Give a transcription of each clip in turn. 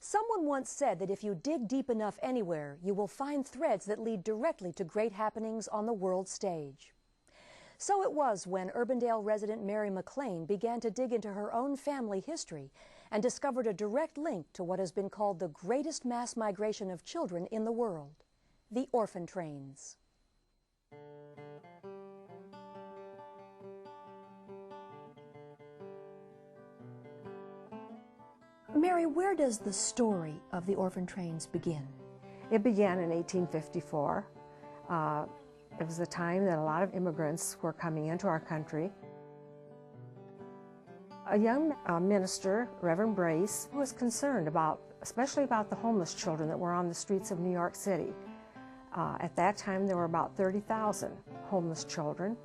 Someone once said that if you dig deep enough anywhere, you will find threads that lead directly to great happenings on the world stage. So it was when Urbandale resident Mary McLean began to dig into her own family history and discovered a direct link to what has been called the greatest mass migration of children in the world, the orphan trains. Mary, where does the story of the orphan trains begin? It began in 1854. It was a time that a lot of immigrants were coming into our country. A young minister, Reverend Brace, was concerned about, especially about the homeless children that were on the streets of New York City. At that time, there were about 30,000 homeless children.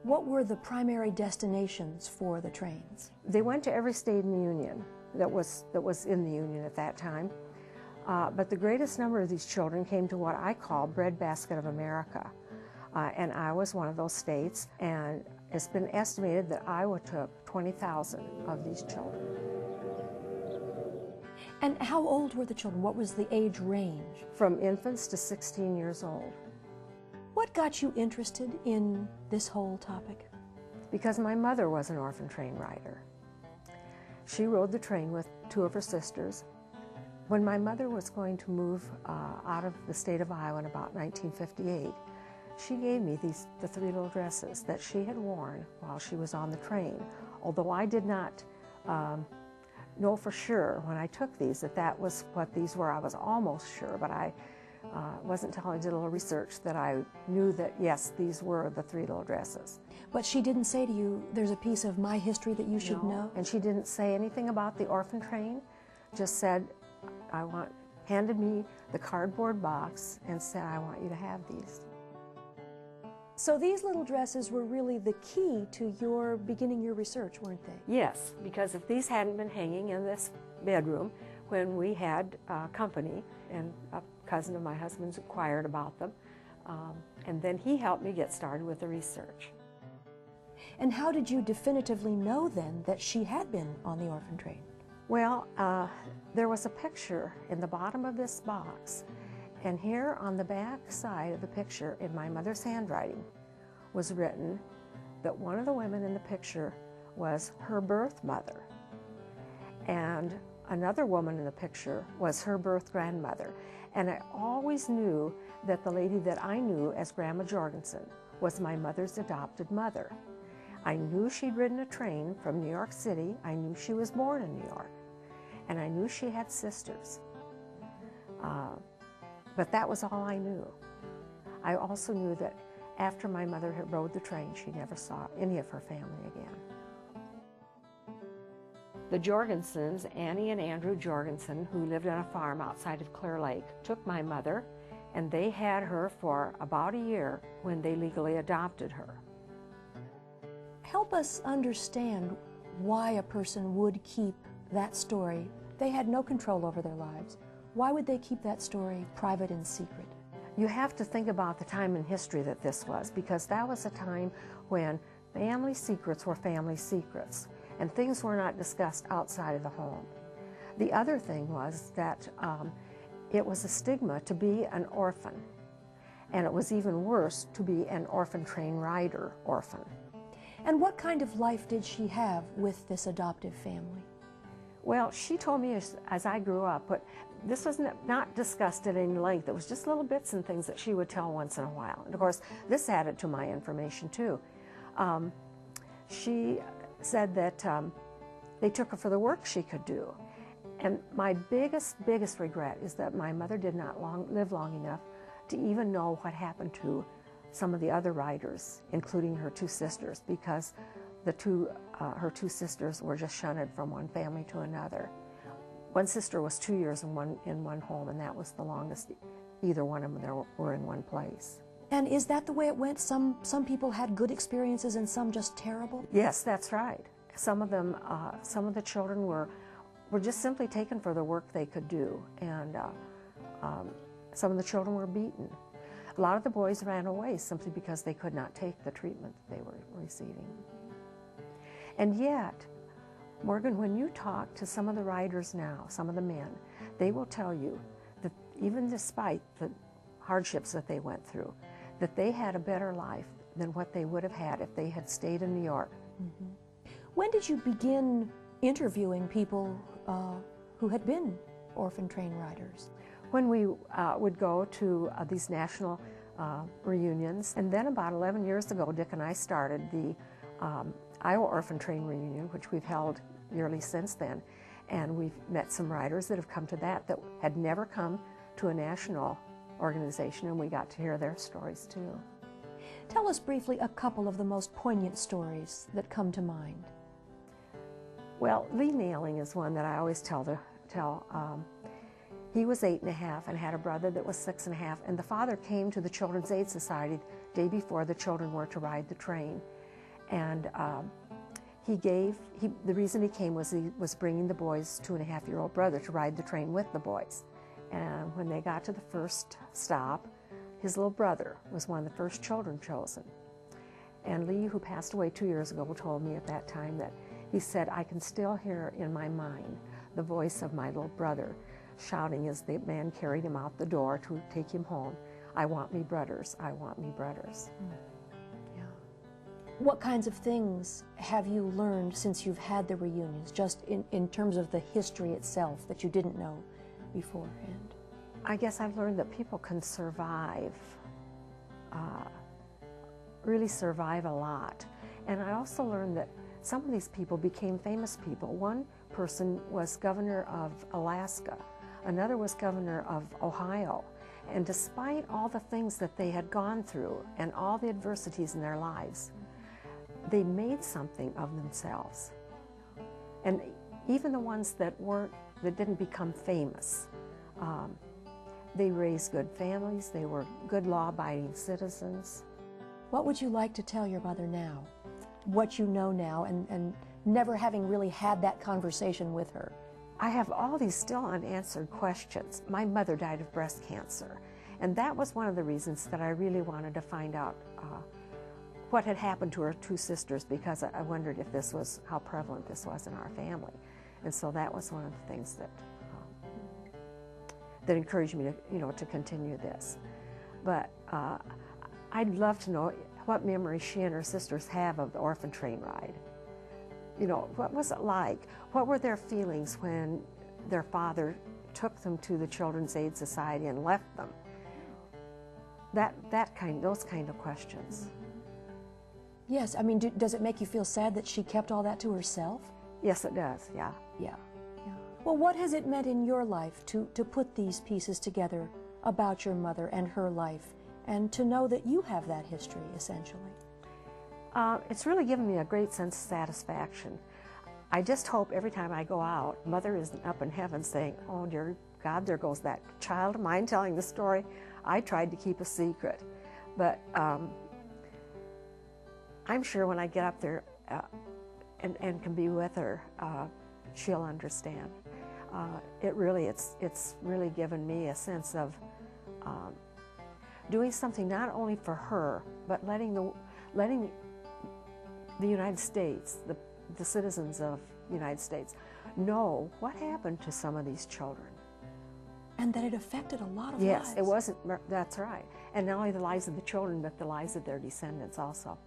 What were the primary destinations for the trains? They went to every state in the Union that was in the Union at that time. But the greatest number of these children came to what I call breadbasket of America. And I was one of those states, and it's been estimated that Iowa took 20,000 of these children. And how old were the children? What was the age range? From infants to 16 years old. What got you interested in this whole topic? Because my mother was an orphan train rider. She rode the train with two of her sisters. When my mother was going to move out of the state of Iowa in about 1958, she gave me the three little dresses that she had worn while she was on the train. Although I did not know for sure when I took these that was what these were. I was almost sure, but I wasn't until I did a little research that I knew that, yes, these were the three little dresses. But she didn't say to you, there's a piece of my history that you should know? And she didn't say anything about the orphan train, just said, handed me the cardboard box and said, I want you to have these. So these little dresses were really the key to your beginning your research, weren't they? Yes, because if these hadn't been hanging in this bedroom when we had company, and a cousin of my husband's inquired about them, and then he helped me get started with the research. And how did you definitively know then that she had been on the orphan train? Well, there was a picture in the bottom of this box, and here on the back side of the picture, in my mother's handwriting, was written that one of the women in the picture was her birth mother, and another woman in the picture was her birth grandmother. And I always knew that the lady that I knew as Grandma Jorgensen was my mother's adopted mother. I knew she'd ridden a train from New York City. I knew she was born in New York. And I knew she had sisters. But that was all I knew. I also knew that after my mother had rode the train, she never saw any of her family again. The Jorgensens, Annie and Andrew Jorgensen, who lived on a farm outside of Clear Lake, took my mother, and they had her for about a year when they legally adopted her. Help us understand why a person would keep that story. They had no control over their lives. Why would they keep that story private and secret? You have to think about the time in history that this was, because that was a time when family secrets were family secrets, and things were not discussed outside of the home. The other thing was that it was a stigma to be an orphan, and it was even worse to be an orphan train rider orphan. And what kind of life did she have with this adoptive family? Well, she told me as I grew up, but this was not discussed at any length. It was just little bits and things that she would tell once in a while. And of course, this added to my information too. She said that they took her for the work she could do. And my biggest regret is that my mother did not live long enough to even know what happened to some of the other riders, including her two sisters, because her two sisters were just shunted from one family to another. One sister was 2 years in one home, and that was the longest either one of them were in one place. And is that the way it went? Some people had good experiences and some just terrible? Yes, that's right. Some of them, some of the children were just simply taken for the work they could do, and some of the children were beaten. A lot of the boys ran away simply because they could not take the treatment that they were receiving. And yet, Morgan, when you talk to some of the riders now, some of the men, they will tell you that even despite the hardships that they went through, that they had a better life than what they would have had if they had stayed in New York. Mm-hmm. When did you begin interviewing people who had been orphan train riders? When we would go to these national reunions, and then about 11 years ago, Dick and I started the Iowa Orphan Train reunion, which we've held yearly since then, and we've met some riders that have come to that had never come to a national organization, and we got to hear their stories too. Tell us briefly a couple of the most poignant stories that come to mind. Well, Lee Nailing is one that I always tell. He was 8.5 and had a brother that was 6.5, and the father came to the Children's Aid Society the day before the children were to ride the train. And the reason he came was he was bringing the boy's 2.5-year-old brother to ride the train with the boys. And when they got to the first stop, his little brother was one of the first children chosen. And Lee, who passed away 2 years ago, told me at that time that he said, "I can still hear in my mind the voice of my little brother shouting as the man carried him out the door to take him home, 'I want me brothers, I want me brothers.'" Yeah. What kinds of things have you learned since you've had the reunions, just in terms of the history itself that you didn't know beforehand? I guess I've learned that people can survive, really survive a lot. And I also learned that some of these people became famous people. One person was governor of Alaska. Another was governor of Ohio. And despite all the things that they had gone through and all the adversities in their lives, they made something of themselves. And even the ones that didn't become famous, they raised good families, they were good law-abiding citizens. What would you like to tell your mother now? What you know now, and never having really had that conversation with her? I have all these still unanswered questions. My mother died of breast cancer, and that was one of the reasons that I really wanted to find out what had happened to her two sisters, because I wondered if how prevalent this was in our family. And so that was one of the things that encouraged me to continue this. But I'd love to know what memories she and her sisters have of the orphan train ride. What was it like? What were their feelings when their father took them to the Children's Aid Society and left them? Those kind of questions. Yes, I mean, does it make you feel sad that she kept all that to herself? Yes, it does, yeah. Yeah. Well, what has it meant in your life to put these pieces together about your mother and her life, and to know that you have that history, essentially? It's really given me a great sense of satisfaction. I just hope every time I go out, Mother isn't up in heaven saying, "Oh, dear God, there goes that child of mine telling the story I tried to keep a secret." But I'm sure when I get up there and can be with her, she'll understand. It's really given me a sense of doing something not only for her, but letting the United States, the citizens of the United States, know what happened to some of these children. And that it affected a lot of lives. lives. Yes, it wasn't, that's right. And not only the lives of the children, but the lives of their descendants also.